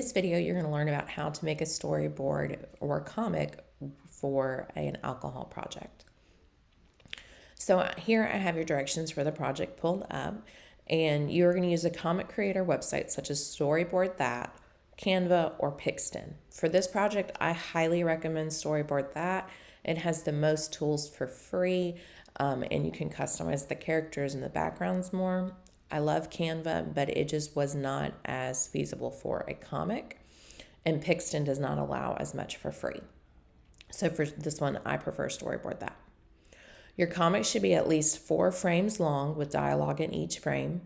In this video, you're going to learn about how to make a storyboard or a comic for an alcohol project. So here I have your directions for the project pulled up, and you're going to use a comic creator website such as Storyboard That, Canva, or Pixton. For this project, I highly recommend Storyboard That. It has the most tools for free, and you can customize the characters and the backgrounds more. I love Canva, but it just was not as feasible for a comic, and Pixton does not allow as much for free. So for this one, I prefer Storyboard That. Your comic should be at least 4 frames long with dialogue in each frame.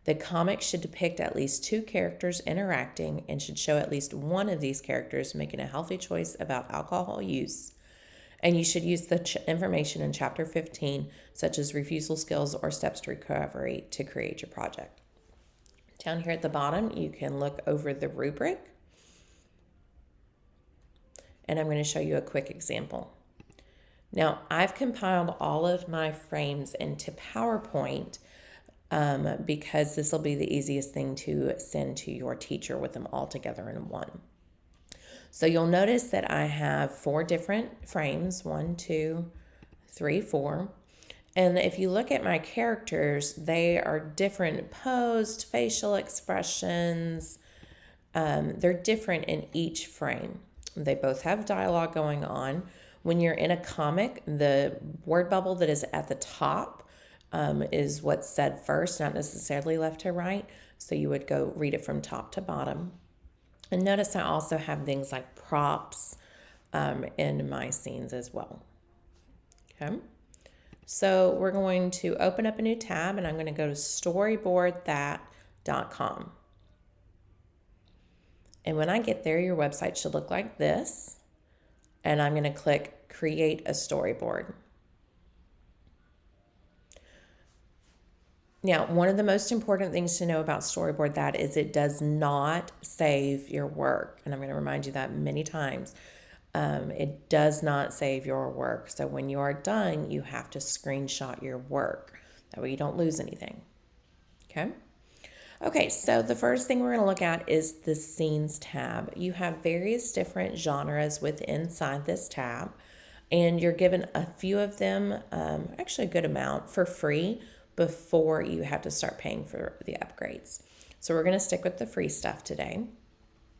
The comic should depict at least 2 characters interacting and should show at least one of these characters making a healthy choice about alcohol use. And you should use the information in Chapter 15, such as refusal skills or steps to recovery, to create your project. Down here at the bottom, you can look over the rubric. And I'm going to show you a quick example. Now, I've compiled all of my frames into PowerPoint because this will be the easiest thing to send to your teacher with them all together in one. So you'll notice that I have 4 different frames, 1, 2, 3, 4. And if you look at my characters, they are different posed facial expressions. They're different in each frame. They both have dialogue going on. When you're in a comic, the word bubble that is at the top is what's said first, not necessarily left to right. So you would go read it from top to bottom. And notice I also have things like props in my scenes as well. Okay. So we're going to open up a new tab, and I'm going to go to storyboardthat.com. And when I get there, your website should look like this. And I'm going to click Create a Storyboard. Now, one of the most important things to know about Storyboard That is it does not save your work. And I'm going to remind you that many times. It does not save your work. So when you are done, you have to screenshot your work. That way you don't lose anything. Okay? Okay, so the first thing we're going to look at is the Scenes tab. You have various different genres inside this tab, and you're given a few of them, actually a good amount, for free before you have to start paying for the upgrades. So we're going to stick with the free stuff today,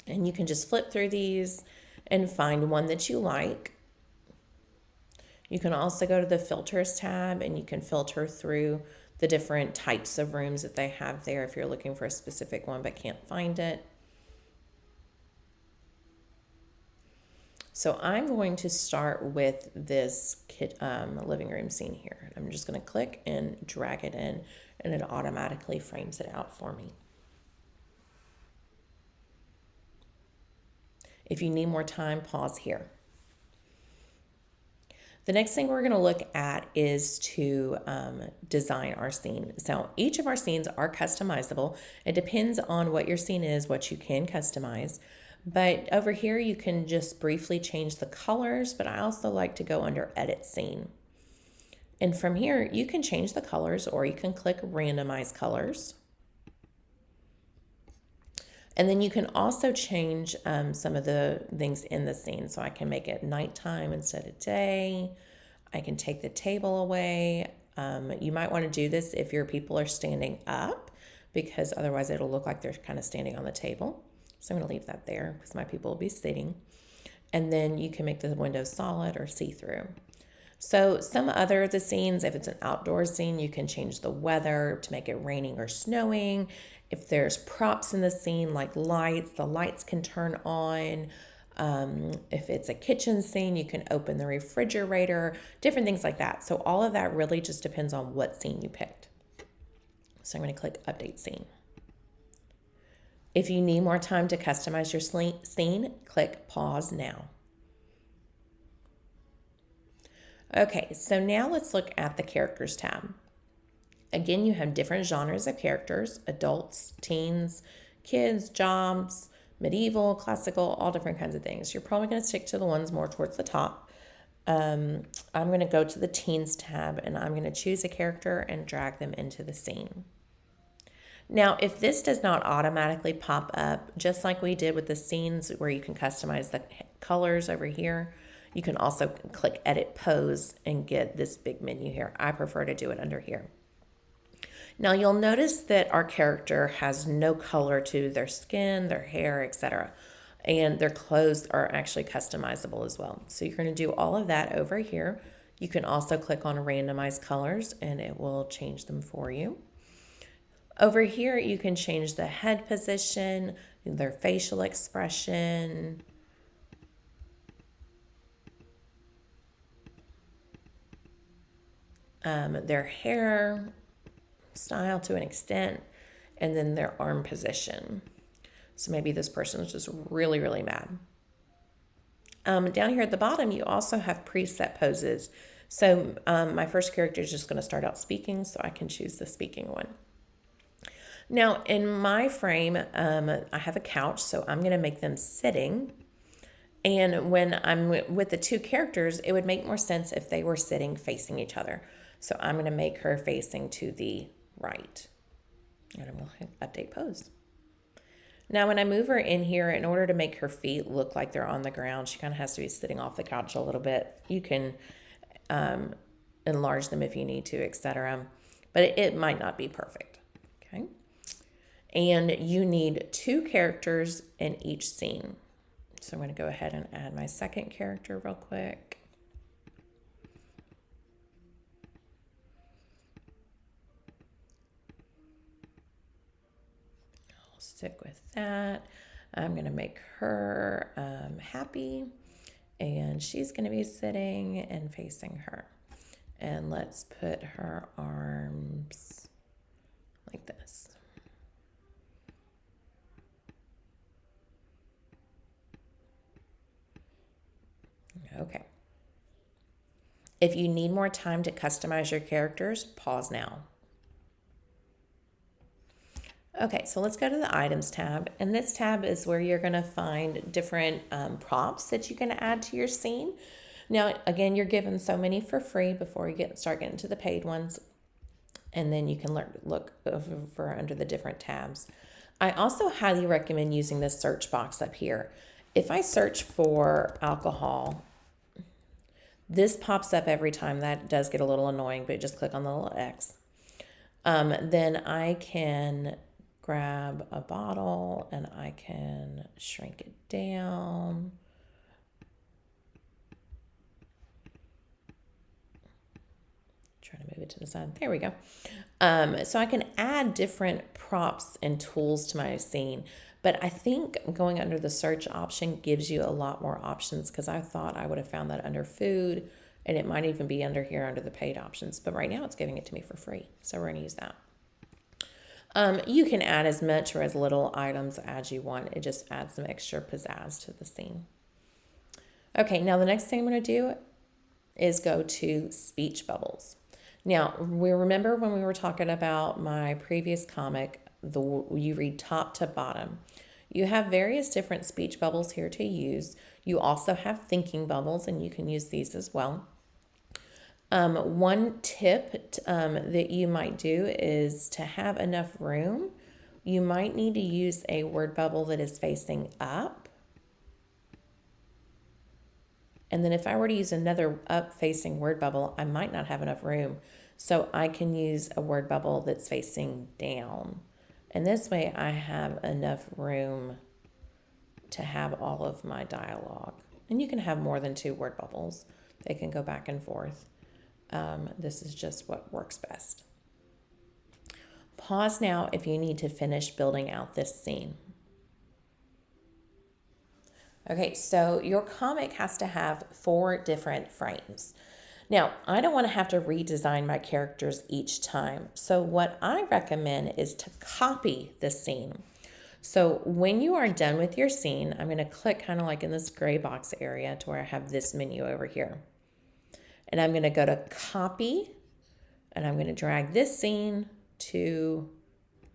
and you can just flip through these and find one that you like. You can also go to the Filters tab, and you can filter through the different types of rooms that they have there if you're looking for a specific one but can't find it. So I'm going to start with this living room scene here. I'm just going to click and drag it in, and it automatically frames it out for me. If you need more time, pause here. The next thing we're going to look at is to design our scene. So each of our scenes are customizable. It depends on what your scene is, what you can customize. But over here, you can just briefly change the colors, but I also like to go under Edit Scene. And from here, you can change the colors, or you can click Randomize Colors. And then you can also change some of the things in the scene. So I can make it nighttime instead of day. I can take the table away. You might want to do this if your people are standing up, because otherwise it'll look like they're kind of standing on the table. So I'm going to leave that there because my people will be sitting. And then you can make the windows solid or see-through. So some other of the scenes, if it's an outdoor scene, you can change the weather to make it raining or snowing. If there's props in the scene like lights, the lights can turn on. If it's a kitchen scene, you can open the refrigerator, different things like that. So all of that really just depends on what scene you picked. So I'm going to click Update Scene. If you need more time to customize your scene, click Pause Now. Okay, so now let's look at the Characters tab. Again, you have different genres of characters: adults, teens, kids, jobs, medieval, classical, all different kinds of things. You're probably going to stick to the ones more towards the top. I'm going to go to the Teens tab, and I'm going to choose a character and drag them into the scene. Now, if this does not automatically pop up, just like we did with the scenes where you can customize the colors over here, you can also click Edit Pose and get this big menu here. I prefer to do it under here. Now you'll notice that our character has no color to their skin, their hair, etc. And their clothes are actually customizable as well. So you're going to do all of that over here. You can also click on randomize colors and it will change them for you. Over here, you can change the head position, their facial expression, their hair style to an extent, and then their arm position. So maybe this person is just really, really mad. Down here at the bottom, you also have preset poses. So my first character is just going to start out speaking, so I can choose the speaking one. Now, in my frame, I have a couch, so I'm going to make them sitting. And when I'm with the two characters, it would make more sense if they were sitting facing each other. So I'm going to make her facing to the right. And I'm going to update pose. Now, when I move her in here, in order to make her feet look like they're on the ground, she kind of has to be sitting off the couch a little bit. You can enlarge them if you need to, etc. But it might not be perfect. Okay. And you need 2 characters in each scene. So I'm going to go ahead and add my second character real quick. I'll stick with that. I'm going to make her happy, and she's going to be sitting and facing her. And let's put her arms like this. Okay. If you need more time to customize your characters, pause now. Okay, so let's go to the Items tab. And this tab is where you're going to find different props that you can add to your scene. Now, again, you're given so many for free before you start getting to the paid ones. And then you can look over under the different tabs. I also highly recommend using this search box up here. If I search for alcohol, this pops up every time. That does get a little annoying, but just click on the little X. Then I can grab a bottle and I can shrink it down. Try to move it to the side. There we go. So I can add different props and tools to my scene. But I think going under the search option gives you a lot more options, because I thought I would have found that under food, and it might even be under here under the paid options. But right now it's giving it to me for free. So we're going to use that. You can add as much or as little items as you want. It just adds some extra pizzazz to the scene. Okay, now the next thing I'm going to do is go to speech bubbles. Now, we remember when we were talking about my previous comic, you read top to bottom. You have various different speech bubbles here to use. You also have thinking bubbles, and you can use these as well. One tip that you might do is to have enough room. You might need to use a word bubble that is facing up. And then if I were to use another up-facing word bubble, I might not have enough room. So I can use a word bubble that's facing down. And this way I have enough room to have all of my dialogue. And you can have more than 2 word bubbles. They can go back and forth. This is just what works best. Pause now if you need to finish building out this scene. Okay, so your comic has to have 4 different frames. Now, I don't want to have to redesign my characters each time. So what I recommend is to copy the scene. So when you are done with your scene, I'm going to click kind of like in this gray box area to where I have this menu over here. And I'm going to go to copy, and I'm going to drag this scene to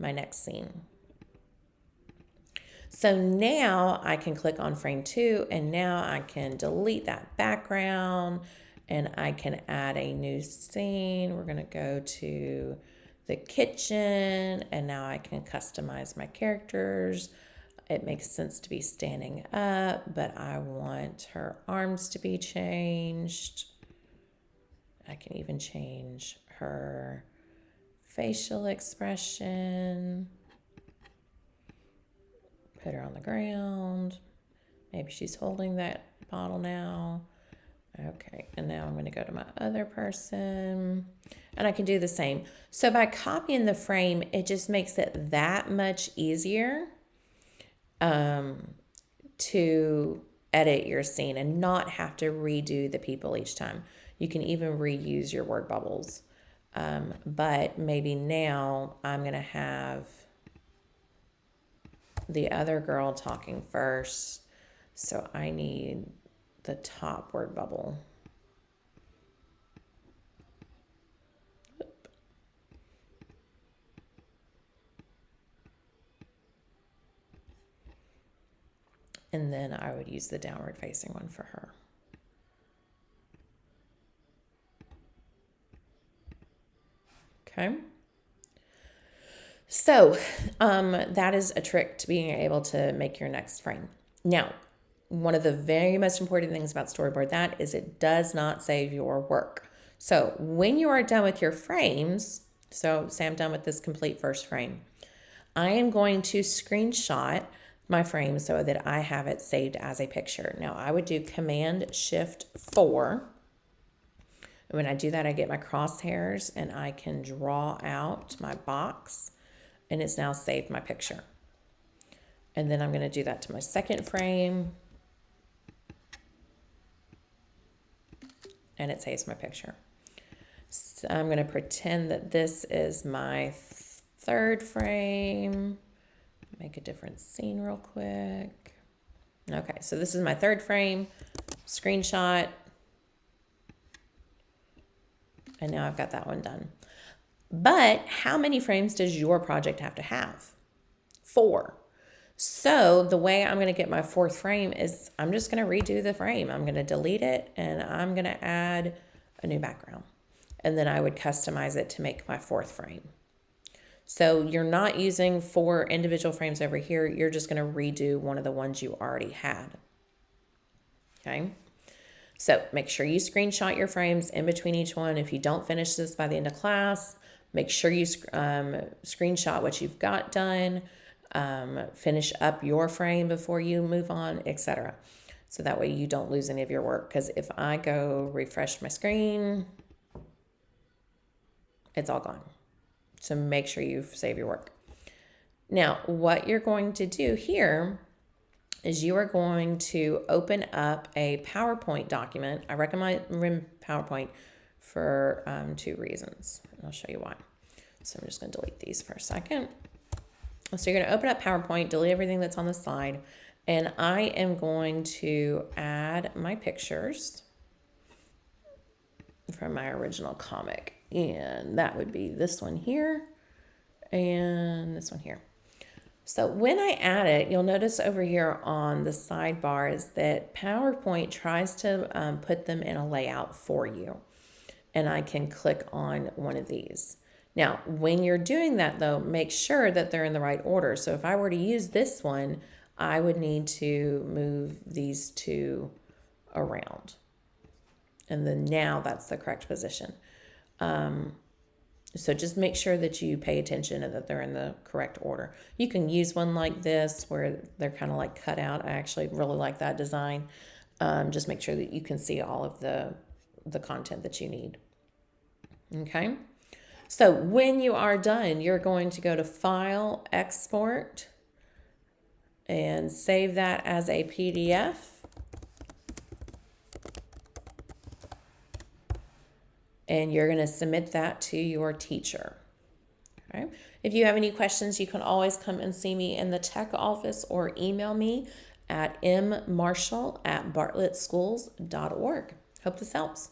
my next scene. So now I can click on frame 2, and now I can delete that background, and I can add a new scene. We're going to go to the kitchen, and now I can customize my characters. It makes sense to be standing up, but I want her arms to be changed. I can even change her facial expression. Put her on the ground. Maybe she's holding that bottle now. Okay, and now I'm going to go to my other person, and I can do the same. So by copying the frame, it just makes it that much easier to edit your scene and not have to redo the people each time. You can even reuse your word bubbles. But maybe now I'm going to have the other girl talking first. So I need the top word bubble. And then I would use the downward facing one for her. Okay. So that is a trick to being able to make your next frame. Now, one of the very most important things about Storyboard that is it does not save your work. So when you are done with your frames, so say I'm done with this complete first frame, I am going to screenshot my frame so that I have it saved as a picture. Now I would do Command-Shift-4. And when I do that, I get my crosshairs and I can draw out my box, and it's now saved my picture. And then I'm going to do that to my second frame, and it saves my picture. So I'm going to pretend that this is my third frame. Make a different scene real quick. Okay, so this is my third frame, screenshot, and now I've got that one done. But how many frames does your project have to have? 4. So the way I'm going to get my fourth frame is I'm just going to redo the frame. I'm going to delete it and I'm going to add a new background. And then I would customize it to make my fourth frame. So you're not using 4 individual frames over here. You're just going to redo one of the ones you already had. Okay. So make sure you screenshot your frames in between each one. If you don't finish this by the end of class, make sure you screenshot what you've got done. Finish up your frame before you move on, etc. So that way you don't lose any of your work. Because if I go refresh my screen, it's all gone. So make sure you save your work. Now, what you're going to do here is you are going to open up a PowerPoint document. I recommend PowerPoint for 2 reasons. I'll show you why. So I'm just going to delete these for a second. So you're going to open up PowerPoint, delete everything that's on the side, and I am going to add my pictures from my original comic. And that would be this one here and this one here. So when I add it, you'll notice over here on the sidebars that PowerPoint tries to put them in a layout for you. And I can click on one of these. Now, when you're doing that though, make sure that they're in the right order. So if I were to use this one, I would need to move these 2 around. And then now that's the correct position. So just make sure that you pay attention and that they're in the correct order. You can use one like this where they're kind of like cut out. I actually really like that design. Just make sure that you can see all of the content that you need. Okay. So when you are done, you're going to go to File, Export, and save that as a PDF. And you're going to submit that to your teacher. Okay. If you have any questions, you can always come and see me in the tech office or email me at mmarshall@bartlettschools.org. Hope this helps.